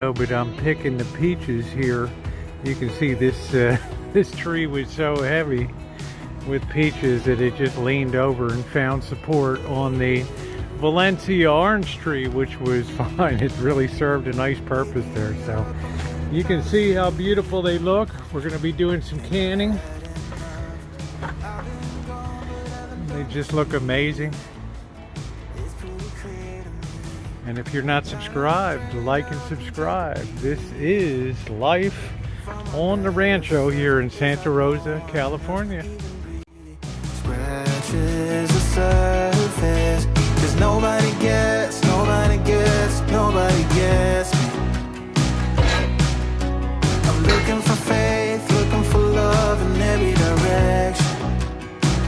Oh, but I'm picking the peaches here. You can see this this tree was so heavy with peaches that it just leaned over and found support on the Valencia orange tree, which was fine. It really served a nice purpose there. So you can see how beautiful they look. We're going to be doing some canning. They just look amazing. And if you're not subscribed, like and subscribe. This is life on the Rancho here in Santa Rosa, California. Scratches the surface, 'cause nobody gets me. I'm looking for faith, looking for love in every direction.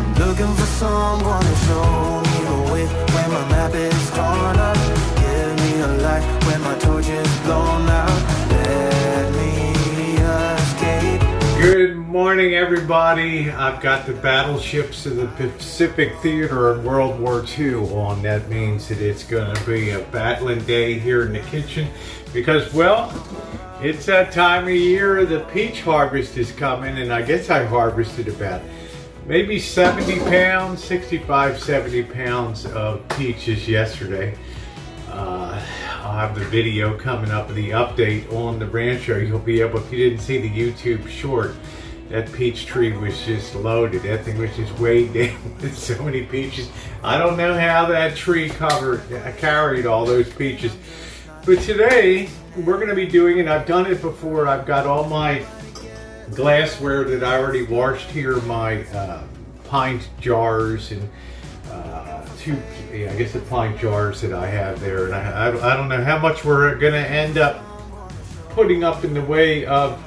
I'm looking for someone to show me the way when my map is torn up. A light when my torch is blown out. Let me escape. Good morning, everybody. I've got the battleships of the Pacific Theater in World War II on. That means that it's going to be a battling day here in the kitchen because, well, it's that time of year. The peach harvest is coming, and I guess I harvested about maybe 70 pounds, 65, 70 pounds of peaches yesterday. I'll have the video coming up of the update on the Rancho. You'll be able, if you didn't see the YouTube short, that peach tree was just loaded. That thing was just weighed down with so many peaches. I don't know how that tree carried all those peaches. But today, we're going to be doing it. I've done it before. I've got all my glassware that I already washed here, my pint jars and I guess the pint jars that I have there, and I don't know how much we're going to end up putting up in the way of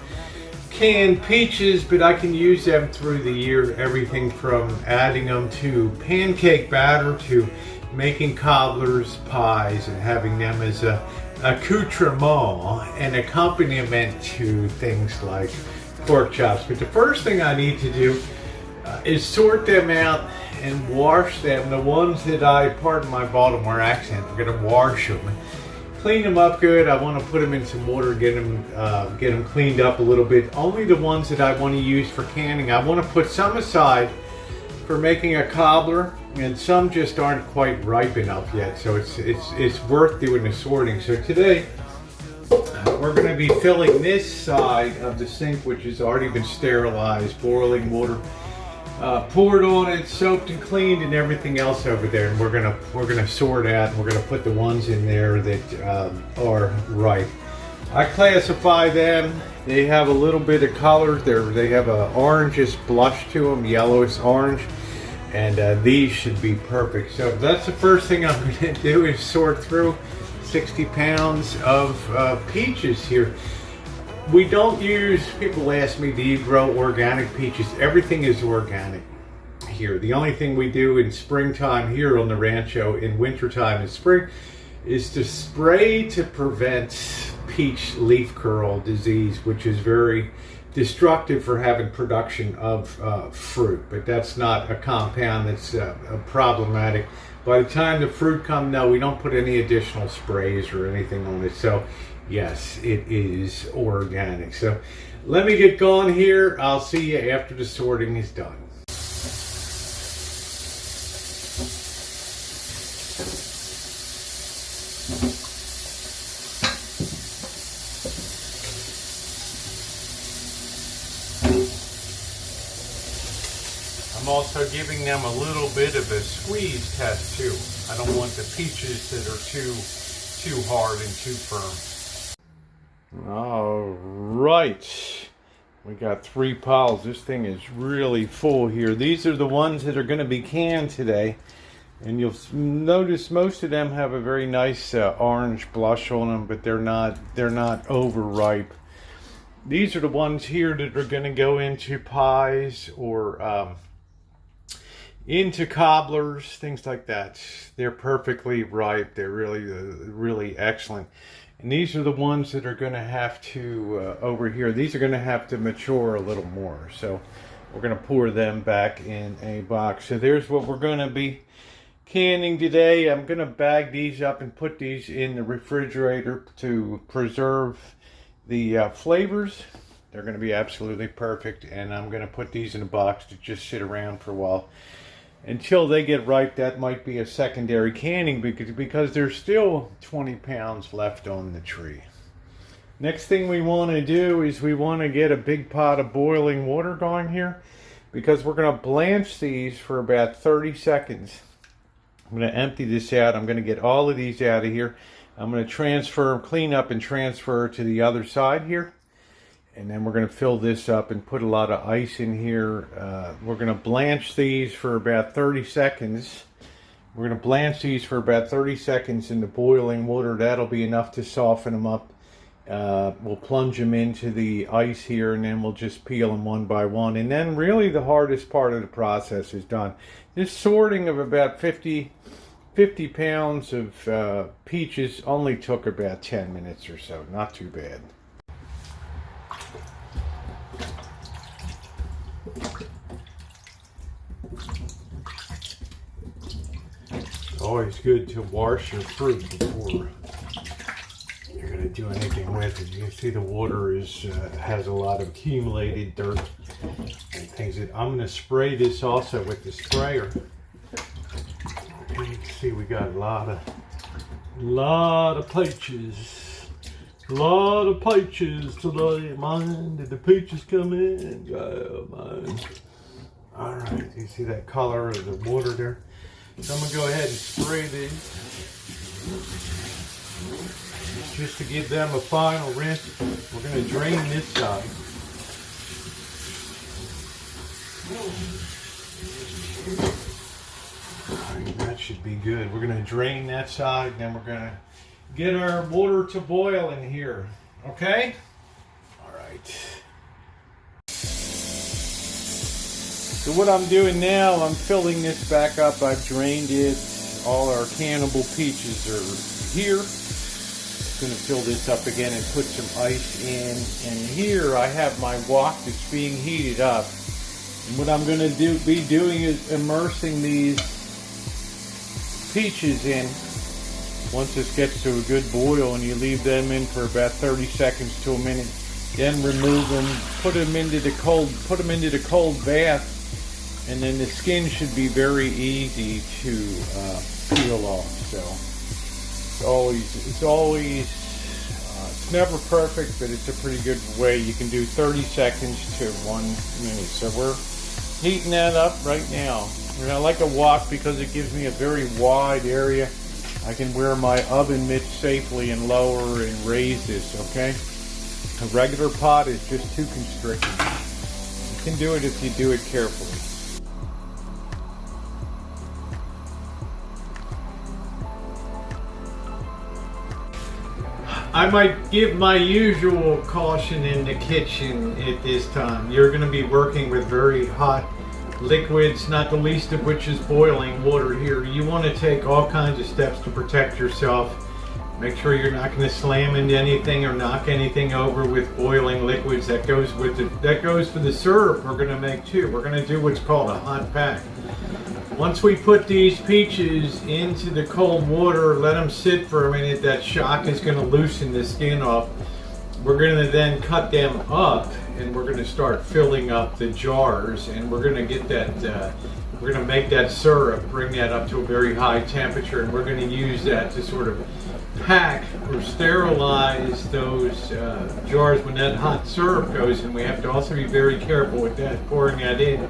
canned peaches, but I can use them through the year. Everything from adding them to pancake batter to making cobblers, pies, and having them as a accoutrement and accompaniment to things like pork chops. But the first thing I need to do is sort them out and wash them. The ones that pardon my Baltimore accent, we're going to wash them, clean them up good. I want to put them in some water, get them cleaned up a little bit. Only the ones that I want to use for canning. I want to put some aside for making a cobbler, and some just aren't quite ripe enough yet. So it's worth doing the sorting. So today we're going to be filling this side of the sink, which has already been sterilized, boiling water poured on it, soaped and cleaned, and everything else over there. And we're gonna sort out, and we're gonna put the ones in there that are ripe. I classify them. They have a little bit of color. They have a orangish blush to them, yellowish orange, and these should be perfect. So that's the first thing I'm gonna do is sort through 60 pounds of peaches here. We don't use, people ask me, do you grow organic peaches? Everything is organic here. The only thing we do in springtime here on the Rancho, in wintertime in spring, is to spray to prevent peach leaf curl disease, which is very destructive for having production of fruit. But that's not a compound that's problematic. By the time the fruit comes, no, we don't put any additional sprays or anything on it. So yes, it is organic. So let me get going here. I'll see you after the sorting is done. I'm also giving them a little bit of a squeeze test too. I don't want the peaches that are too hard and too firm. All right, we got 3 piles. This thing is really full here. These are the ones that are going to be canned today, and you'll notice most of them have a very nice orange blush on them, but they're not overripe. These are the ones here that are going to go into pies or into cobblers, things like that. They're perfectly ripe. They're really excellent. And these are the ones that are going to have to, over here, these are going to have to mature a little more. So we're going to pour them back in a box. So there's what we're going to be canning today. I'm going to bag these up and put these in the refrigerator to preserve the flavors. They're going to be absolutely perfect, and I'm going to put these in a box to just sit around for a while until they get ripe. That might be a secondary canning because there's still 20 pounds left on the tree. Next thing we want to do is we want to get a big pot of boiling water going here, because we're going to blanch these for about 30 seconds. I'm going to empty this out. I'm going to get all of these out of here. I'm going to clean up and transfer to the other side here. And then we're going to fill this up and put a lot of ice in here. We're going to blanch these for about 30 seconds. We're going to blanch these for about 30 seconds in the boiling water. That'll be enough to soften them up. We'll plunge them into the ice here, and then we'll just peel them one by one. And then really the hardest part of the process is done. This sorting of about 50 pounds of peaches only took about 10 minutes or so. Not too bad. It's always good to wash your fruit before you're going to do anything with it. You can see the water has a lot of accumulated dirt and things. I'm going to spray this also with the sprayer. You can see we got a lot of peaches. A lot of peaches today, man. Did the peaches come in? Yeah, man. All right, you see that color of the water there? So I'm going to go ahead and spray these just to give them a final rinse. We're going to drain this side. All right, that should be good. We're going to drain that side, and then we're going to get our water to boil in here. Okay? All right. So what I'm doing now, I'm filling this back up. I've drained it. All our cannibal peaches are here. I'm going to fill this up again and put some ice in. And here I have my wok that's being heated up. And what I'm going to be doing is immersing these peaches in. Once this gets to a good boil, and you leave them in for about 30 seconds to a minute, then remove them, put them into the cold bath. And then the skin should be very easy to peel off. So it's never perfect, but it's a pretty good way. You can do 30 seconds to 1 minute. So we're heating that up right now. And I like a wok because it gives me a very wide area. I can wear my oven mitts safely and lower and raise this, okay? A regular pot is just too constricting. You can do it if you do it carefully. I might give my usual caution in the kitchen at this time. You're going to be working with very hot liquids, not the least of which is boiling water here. You want to take all kinds of steps to protect yourself. Make sure you're not going to slam into anything or knock anything over with boiling liquids. That goes for the syrup we're going to make too. We're going to do what's called a hot pack. Once we put these peaches into the cold water, let them sit for a minute. That shock is going to loosen the skin off. We're going to then cut them up, and we're going to start filling up the jars, and we're going to get that, we're going to make that syrup, bring that up to a very high temperature, and we're going to use that to sort of pack or sterilize those jars when that hot syrup goes in. We have to also be very careful with that, pouring that in.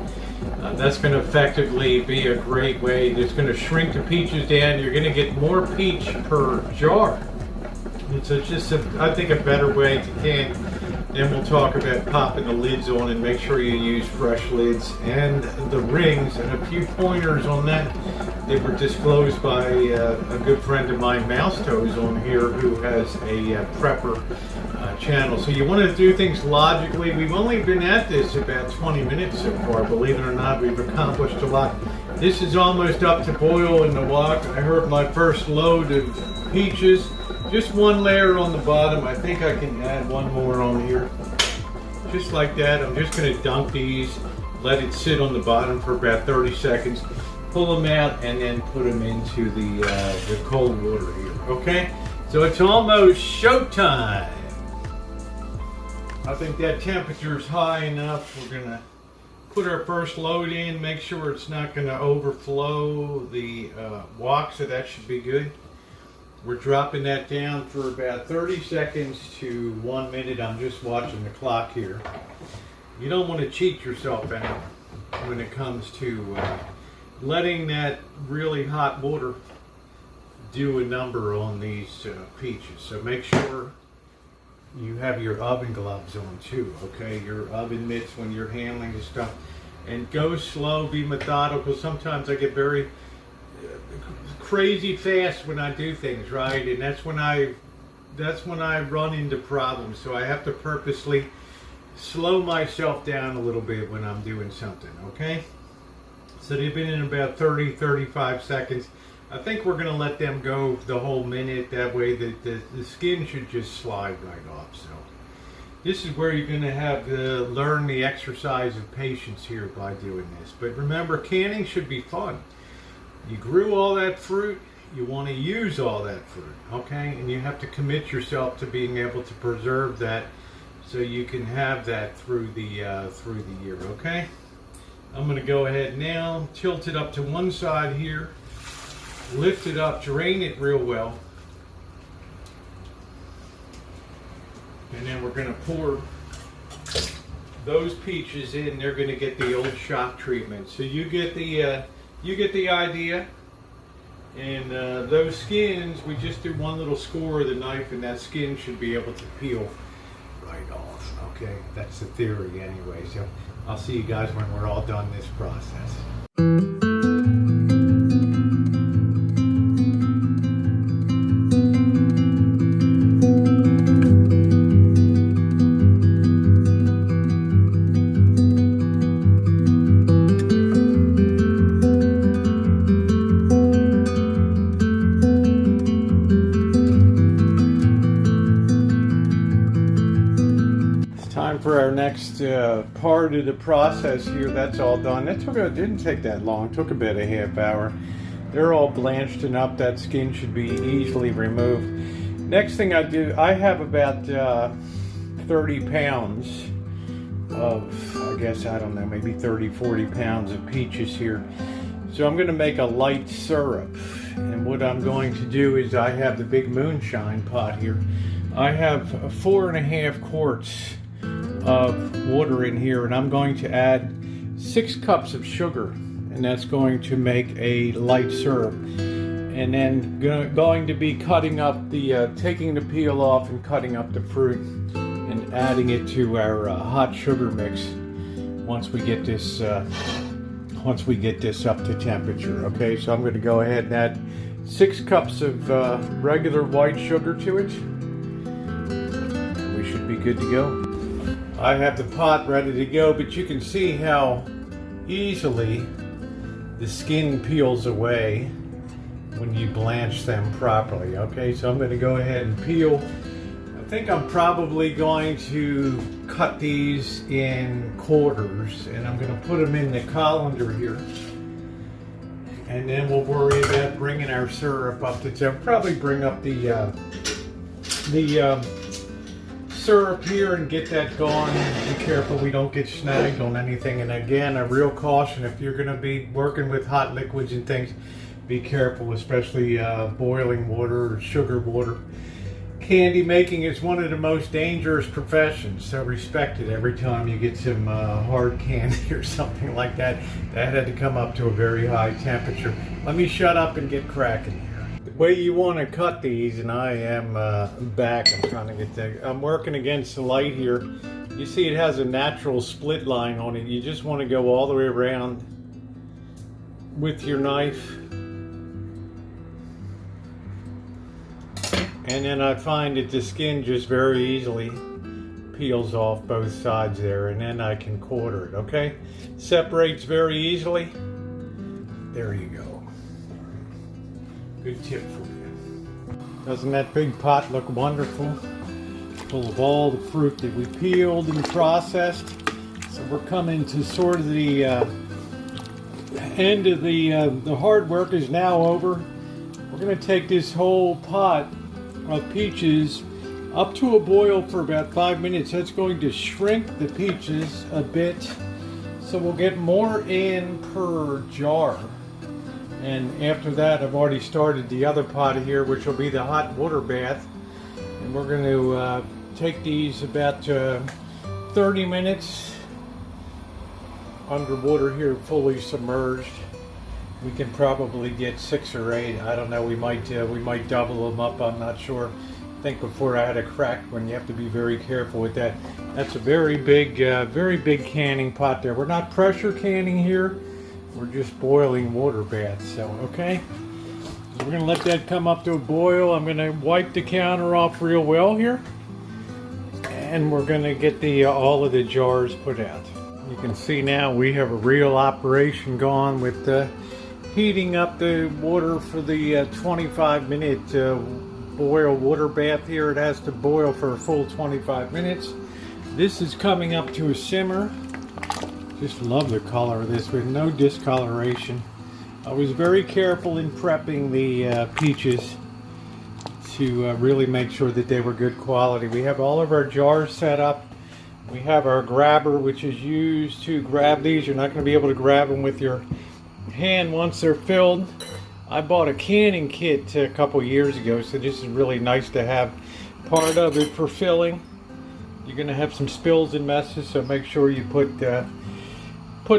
That's going to effectively be a great way. It's going to shrink the peaches down. You're going to get more peach per jar. And so it's just, I think, a better way to can. Then we'll talk about popping the lids on and make sure you use fresh lids and the rings, and a few pointers on that. They were disclosed by a good friend of mine, Mouse Toes, on here, who has a prepper channel. So you want to do things logically. We've only been at this about 20 minutes so far. Believe it or not, we've accomplished a lot. This is almost up to boil in the wok. I heard my first load of peaches. Just one layer on the bottom. I think I can add one more on here. Just like that. I'm just going to dunk these, let it sit on the bottom for about 30 seconds. pull them out, and then put them into the cold water here. Okay, so it's almost showtime. I think that temperature is high enough. We're gonna put our first load in, make sure it's not gonna overflow the wok, so that should be good. We're dropping that down for about 30 seconds to 1 minute. I'm just watching the clock here. You don't want to cheat yourself out when it comes to letting that really hot water do a number on these peaches. So make sure you have your oven gloves on too, okay? Your oven mitts when you're handling the stuff. And go slow, be methodical. Sometimes I get very crazy fast when I do things, right? And that's when I run into problems. So I have to purposely slow myself down a little bit when I'm doing something, okay? So they've been in about 30-35 seconds. I think we're gonna let them go the whole minute. That way the skin should just slide right off. So this is where you're gonna have to learn the exercise of patience here by doing this. But remember, canning should be fun. You grew all that fruit, you want to use all that fruit, okay? And you have to commit yourself to being able to preserve that so you can have that through the year, okay? I'm going to go ahead now, tilt it up to one side here, lift it up, drain it real well, and then we're going to pour those peaches in. They're going to get the old shock treatment. So you get the idea. And those skins, we just do one little score of the knife, and that skin should be able to peel right off. Okay, that's the theory anyway. So I'll see you guys when we're all done this process. For our next part of the process here, that's all done. It didn't take that long. It took about a half hour. They're all blanched and up. That skin should be easily removed. Next thing I do, I have about 30 pounds of, I guess, I don't know, maybe 30-40 pounds of peaches here. So I'm going to make a light syrup. And what I'm going to do is, I have the big moonshine pot here. I have 4.5 quarts of water in here, and I'm going to add 6 cups of sugar, and that's going to make a light syrup. And then going to be cutting up the taking the peel off and cutting up the fruit and adding it to our hot sugar mix once we get this up to temperature. Okay, so I'm going to go ahead and add 6 cups of regular white sugar to it. We should be good to go. I have the pot ready to go, but you can see how easily the skin peels away when you blanch them properly. Okay, so I'm going to go ahead and peel. I think I'm probably going to cut these in quarters, and I'm going to put them in the colander here. And then we'll worry about bringing our syrup up to temp. Probably bring up the syrup here and get that going. Be careful we don't get snagged on anything. And again, a real caution, if you're going to be working with hot liquids and things, be careful, especially boiling water or sugar water. Candy making is one of the most dangerous professions, so respect it every time you get some hard candy or something like that. That had to come up to a very high temperature. Let me shut up and get cracking here. The way you want to cut these, and I am back, I'm trying to get there. I'm working against the light here. You see it has a natural split line on it. You just want to go all the way around with your knife. And then I find that the skin just very easily peels off both sides there, and then I can quarter it, okay? Separates very easily. There you go. Good tip for you. Doesn't that big pot look wonderful? Full of all the fruit that we peeled and processed. So we're coming to sort of the end of the hard work is now over. We're going to take this whole pot of peaches up to a boil for about 5 minutes. That's going to shrink the peaches a bit, so we'll get more in per jar. And after that, I've already started the other pot here, which will be the hot water bath. And we're going to take these about 30 minutes underwater here, fully submerged. We can probably get 6 or 8. I don't know. We might double them up. I'm not sure. I think before I had a cracked one. You have to be very careful with that. That's a very big canning pot there. We're not pressure canning here. We're just boiling water baths. So okay. So we're gonna let that come up to a boil. I'm gonna wipe the counter off real well here, and we're gonna get the all of the jars put out. You can see now we have a real operation going with heating up the water for the 25-minute boil water bath here. It has to boil for a full 25 minutes. This is coming up to a simmer. Just love the color of this with no discoloration. I was very careful in prepping the peaches to really make sure that they were good quality. We have all of our jars set up. We have our grabber, which is used to grab these. You're not going to be able to grab them with your hand once they're filled. I bought a canning kit a couple years ago, so this is really nice to have part of it for filling. You're going to have some spills and messes, so make sure you put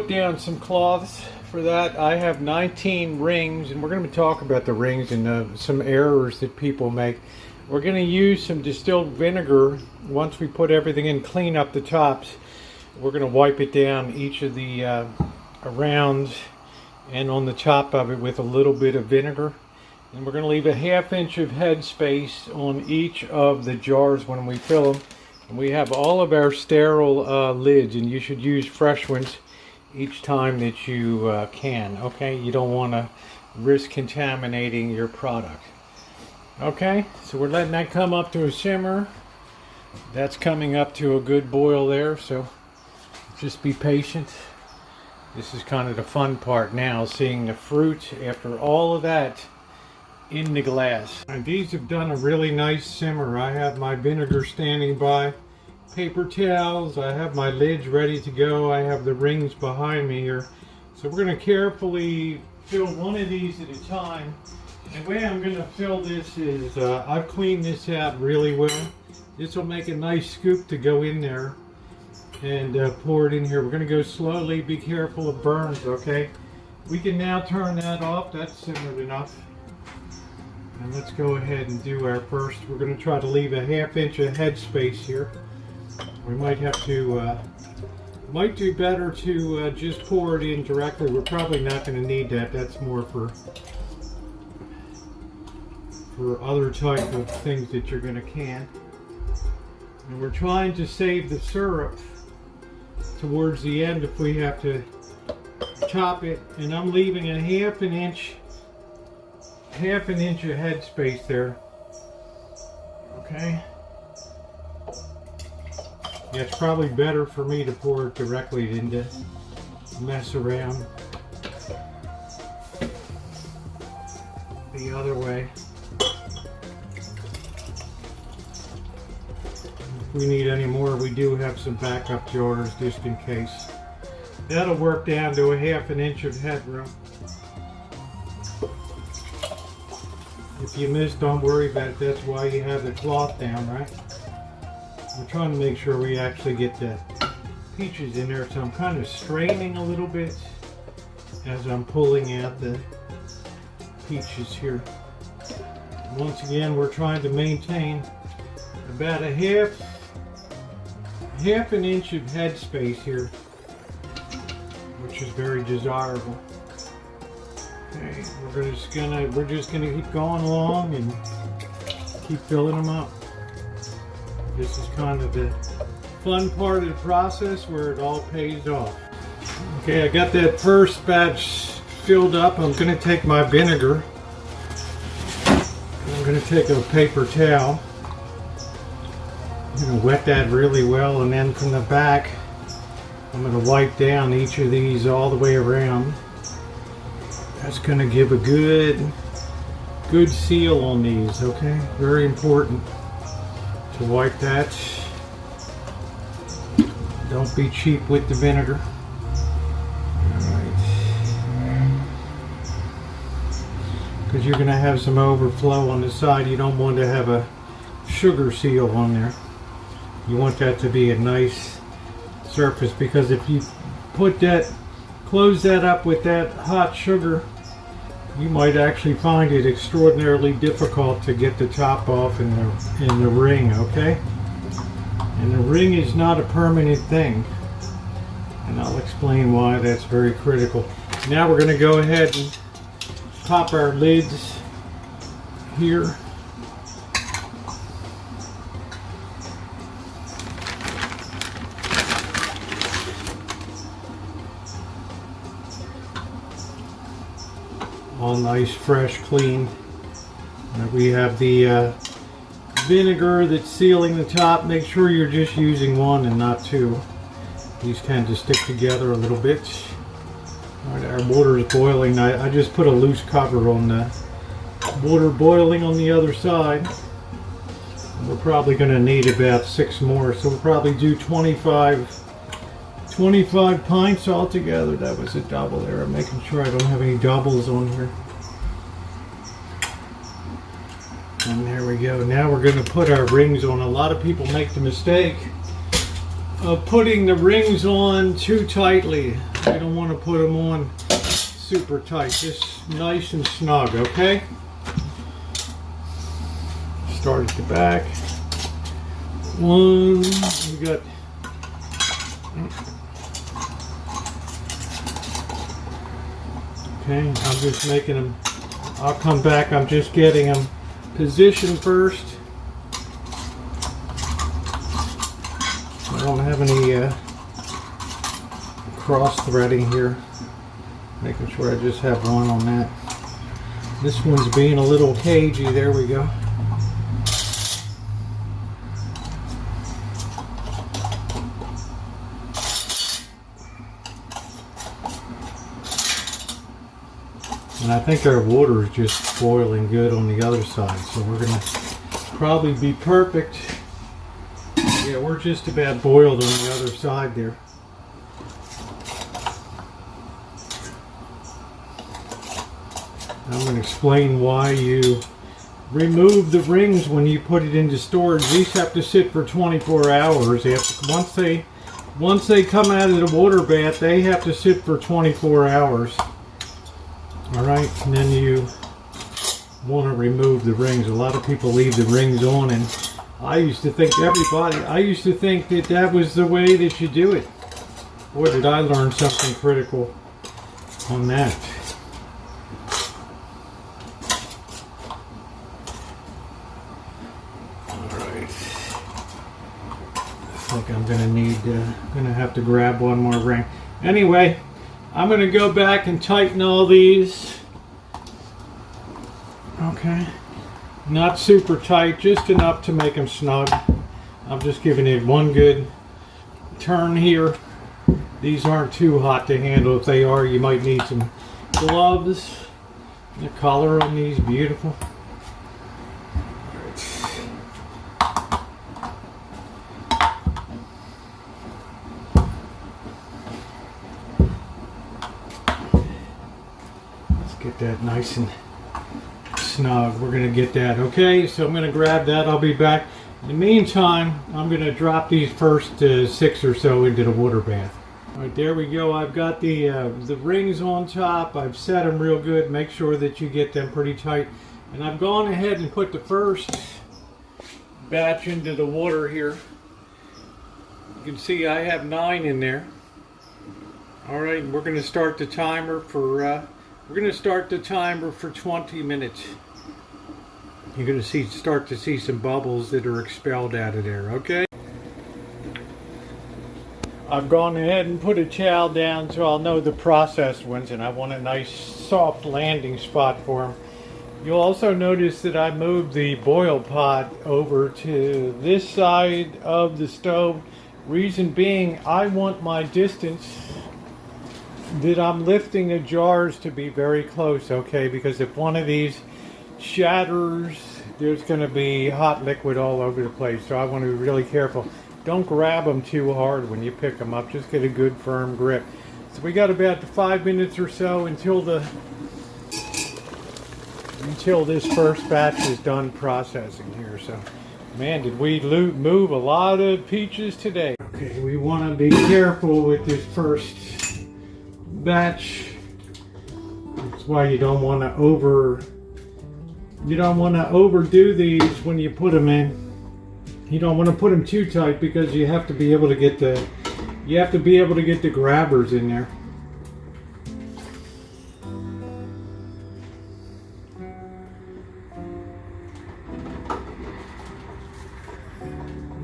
down some cloths for that. I have 19 rings, and we're going to talk about the rings and some errors that people make. We're going to use some distilled vinegar. Once we put everything in, clean up the tops. We're going to wipe it down each of the around and on the top of it with a little bit of vinegar. And we're going to leave a 1/2 inch of head space on each of the jars when we fill them. And we have all of our sterile lids, and you should use fresh ones each time that you can. Okay, you don't want to risk contaminating your product. Okay, so we're letting that come up to a simmer. That's coming up to a good boil there, so just be patient. This is kind of the fun part now, seeing the fruit after all of that in the glass. And these have done a really nice simmer. I have my vinegar standing by, paper towels, I have my lids ready to go, I have the rings behind me here. So we're going to carefully fill one of these at a time. And the way I'm going to fill this is, I've cleaned this out really well. This will make a nice scoop to go in there and pour it in here. We're going to go slowly, be careful of burns, okay? We can now turn that off, that's simmered enough. And let's go ahead and do our first. We're going to try to leave a 1/2 inch of head space here. We might have to, might do better to just pour it in directly. We're probably not going to need that. That's more for other type of things that you're going to can. And we're trying to save the syrup towards the end if we have to chop it. And I'm leaving a 1/2 inch of head space there. Okay. Yeah, it's probably better for me to pour it directly than to mess around the other way. If we need any more, we do have some backup jars just in case. That'll work down to a 1/2 inch of headroom. If you miss, don't worry about it. That's why you have the cloth down, right? We're trying to make sure we actually get the peaches in there, so I'm kind of straining a little bit as I'm pulling out the peaches here. Once again, we're trying to maintain about a half an inch of head space here, which is very desirable. Okay, we're just gonna keep going along and keep filling them up. This is kind of the fun part of the process where it all pays off. Okay, I got that first batch filled up. I'm going to take my vinegar. I'm going to take a paper towel. I'm going to wet that really well, and then from the back I'm going to wipe down each of these all the way around. That's going to give a good seal on these, okay? Very important to wipe that. Don't be cheap with the vinegar. Alright. Because you're going to have some overflow on the side. You don't want to have a sugar seal on there. You want that to be a nice surface, because if you close that up with that hot sugar, you might actually find it extraordinarily difficult to get the top off in the ring, okay? And the ring is not a permanent thing, and I'll explain why that's very critical. Now we're going to go ahead and pop our lids here. All nice, fresh, clean. We have the vinegar that's sealing the top. Make sure you're just using one and not two. These tend to stick together a little bit. All right, our water is boiling. I just put a loose cover on the water boiling on the other side. We're probably going to need about 6 more, so we'll probably do 25 pints altogether. That was a double there. I'm making sure I don't have any doubles on here. And there we go. Now we're going to put our rings on. A lot of people make the mistake of putting the rings on too tightly. You don't want to put them on super tight. Just nice and snug, okay? Start at the back. One. We got... Okay, I'm just making them. I'll come back. I'm just getting them positioned first. I don't have any cross threading here. Making sure I just have one on that. This one's being a little cagey. There we go. And I think our water is just boiling good on the other side, so we're going to probably be perfect. Yeah, we're just about boiled on the other side there. I'm going to explain why you remove the rings when you put it into storage. These have to sit for 24 hours. They have to, once they come out of the water bath, they have to sit for 24 hours. Alright, and then you want to remove the rings. A lot of people leave the rings on, and I used to think that that was the way that you do it. Boy, did I learn something critical on that. Alright. I think I'm going to have to grab one more ring. Anyway, I'm going to go back and tighten all these. Okay. Not super tight, just enough to make them snug. I'm just giving it one good turn here. These aren't too hot to handle. If they are, you might need some gloves. The color on these, beautiful. Get that nice and snug. We're going to get that. Okay, so I'm going to grab that. I'll be back. In the meantime, I'm going to drop these first 6 or so into the water bath. All right, there we go. I've got the rings on top. I've set them real good. Make sure that you get them pretty tight. And I've gone ahead and put the first batch into the water here. You can see I have 9 in there. All right, we're going to start the timer for 20 minutes. You're going to start to see some bubbles that are expelled out of there, okay? I've gone ahead and put a towel down so I'll know the processed ones, and I want a nice soft landing spot for them. You'll also notice that I moved the boil pot over to this side of the stove. Reason being, I want my distance that I'm lifting the jars to be very close, okay? Because if one of these shatters, there's going to be hot liquid all over the place. So I want to be really careful. Don't grab them too hard when you pick them up. Just get a good firm grip. So we got about 5 minutes or so until this first batch is done processing here. So, man, did we move a lot of peaches today. Okay, we want to be careful with this first batch. That's why you don't want to overdo these when you put them in. You don't want to put them too tight because you have to be able to get the grabbers in there.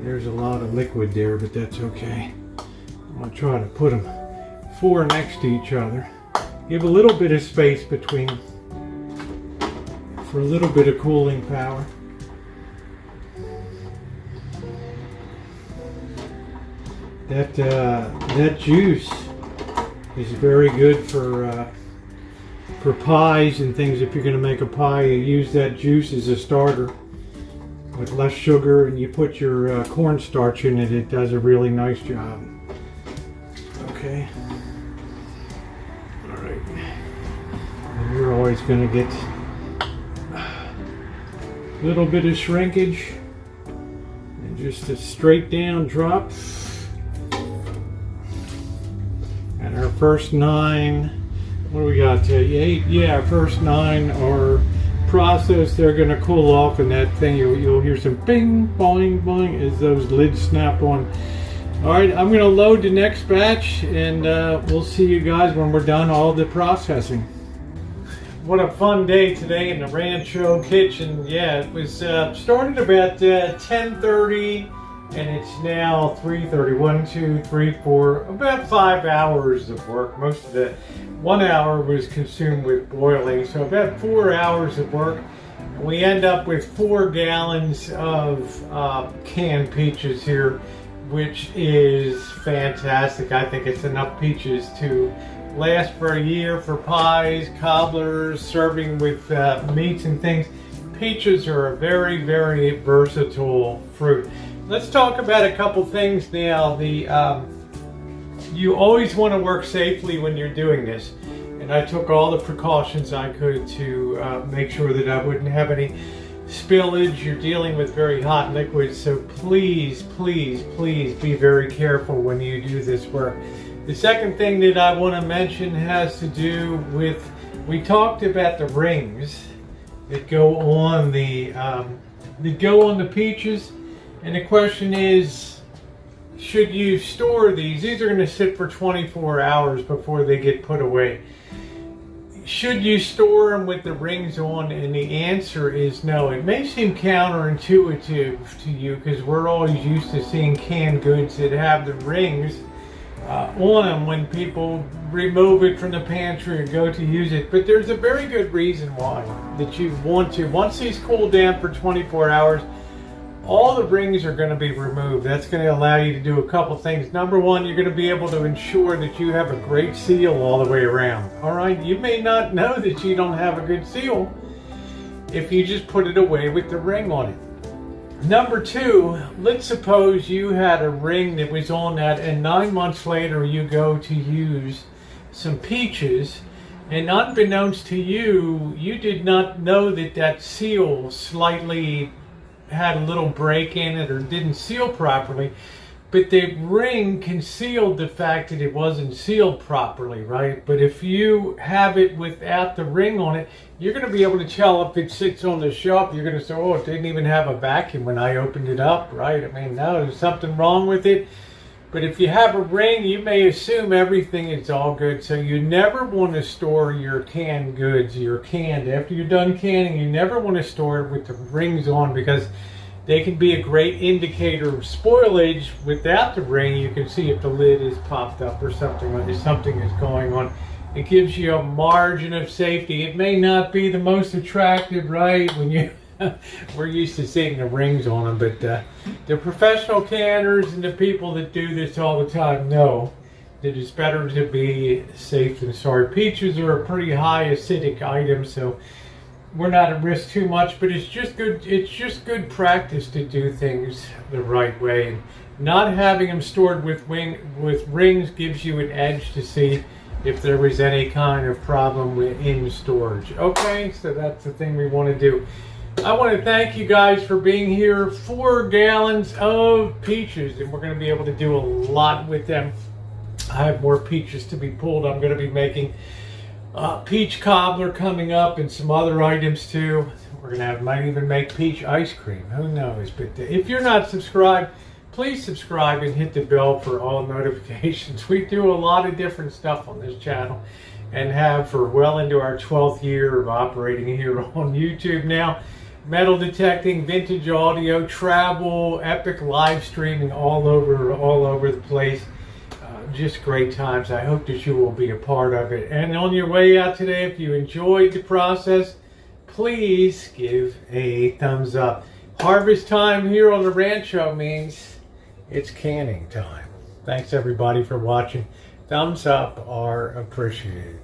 There's a lot of liquid there, but that's okay. I'm going to try to put them 4 next to each other. Give a little bit of space between them for a little bit of cooling power. That juice is very good for pies and things. If you're going to make a pie, you use that juice as a starter with less sugar, and you put your cornstarch in it. It does a really nice job. Okay. All right. And you're always going to get a little bit of shrinkage, and just a straight down drop. And our first 9, what do we got? 8? Yeah, first 9 are processed. They're going to cool off, and that thing you'll hear some bing, boing, boing as those lids snap on. All right, I'm going to load the next batch, and we'll see you guys when we're done all the processing. What a fun day today in the Rancho kitchen. Yeah, it was started about 10:30. And it's now 3:30. 1, 2, 3, 4. About 5 hours of work. Most of the 1 hour was consumed with boiling, so about 4 hours of work. And we end up with 4 gallons of canned peaches here, which is fantastic. I think it's enough peaches to last for a year for pies, cobblers, serving with meats and things. Peaches are a very, very versatile fruit. Let's talk about a couple things now. You always want to work safely when you're doing this, and I took all the precautions I could to make sure that I wouldn't have any spillage. You're dealing with very hot liquids, so please, please, please be very careful when you do this work. The second thing that I want to mention has to do with, we talked about the rings that go on the peaches. And the question is, should you store these? These are going to sit for 24 hours before they get put away. Should you store them with the rings on? And the answer is no. It may seem counterintuitive to you because we're always used to seeing canned goods that have the rings on them when people remove it from the pantry or go to use it. But there's a very good reason why that you want to. Once these cool down for 24 hours, all the rings are going to be removed. That's going to allow you to do a couple things. Number one, you're going to be able to ensure that you have a great seal all the way around. All right, you may not know that you don't have a good seal if you just put it away with the ring on it. Number two, let's suppose you had a ring that was on that, and 9 months later you go to use some peaches, and unbeknownst to you, you did not know that that seal slightly had a little break in it or didn't seal properly, but the ring concealed the fact that it wasn't sealed properly, right? But if you have it without the ring on it, you're going to be able to tell if it sits on the shelf. You're going to say, oh, it didn't even have a vacuum when I opened it up, right? I mean, no, there's something wrong with it. But if you have a ring, you may assume everything is all good. So you never want to store your canned goods, after you're done canning, you never want to store it with the rings on, because they can be a great indicator of spoilage. Without the ring, you can see if the lid is popped up or something, like something is going on. It gives you a margin of safety. It may not be the most attractive, right, when you we're used to seeing the rings on them, but the professional canners and the people that do this all the time know that it's better to be safe than sorry. Peaches are a pretty high acidic item, so we're not at risk too much, but it's just good. It's just good practice to do things the right way. And not having them stored with rings gives you an edge to see if there was any kind of problem in storage. Okay, so that's the thing we want to do. I want to thank you guys for being here. 4 gallons of peaches, and we're going to be able to do a lot with them. I have more peaches to be pulled. I'm going to be making peach cobbler coming up and some other items too. We're going to might even make peach ice cream. Who knows? But if you're not subscribed, please subscribe and hit the bell for all notifications. We do a lot of different stuff on this channel and have for well into our 12th year of operating here on YouTube now. Metal detecting, vintage audio, travel, epic live streaming all over the place. Just great times. I hope that you will be a part of it. And on your way out today, if you enjoyed the process, please give a thumbs up. Harvest time here on the Rancho means it's canning time. Thanks everybody for watching. Thumbs up are appreciated.